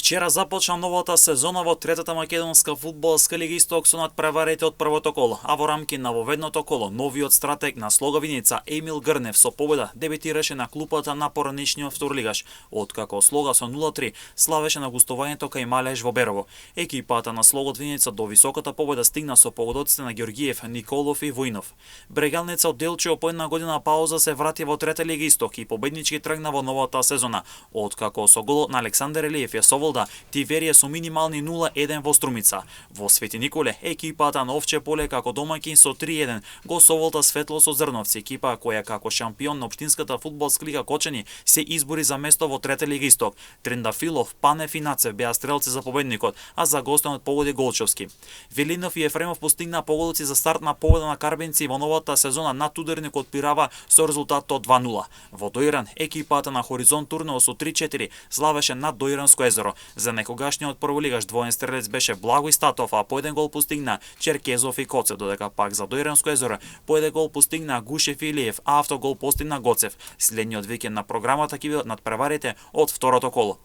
Вчера започна новата сезона во третата македонска фудбалска лига Исток со надпреварите од првото коло, а во рамки на воведното коло новиот стратег на Слога-Виница Емил Грнев со победа дебитираше на клупата на пораничниот вторлигаш, откако Слога со 0-3 славеше на гостувањето кај Малеж во Берово. Екипата на Слогот Виница до високата победа стигна со погодоците на Георгиев, Николов и Војнов. Брегалница од Делчио по една година пауза се врати во трета лига Исток и победнички тргна во новата сезона, откако со голот на Александар Елиев ја соволда Тиверија со минимални 0-1 во Струмица. Во Свети Николе екипата на Овче поле како домаќин со 3-1 го соволта Светло со Зрновци, екипа која како шампион на општинската фудбалска лига Кочани се избори за место во трета лига Исток. Трендафилов, Панев и Нацев беа стрелци за победникот, а за гостенот погоди Голчевски. Велинов и Ефремов постигнаа погодици за старт на победа на Карбенци во новата сезона над ударникот Пирава со резултатот 2-0. Во Доиран екипата на Хоризонт Турнео со 3-4 славеше над Доиранско езеро. За некогашниот прволигаш двоен стрелец беше Благој Статов, а по еден гол постигна Черкезов и Коцев, додека пак за Доиранско езеро по еден гол постигна Гушев и Илиев, а автогол постигна Гоцев. Следниот викенд на програмата ќе бидат надпреварите од второто коло.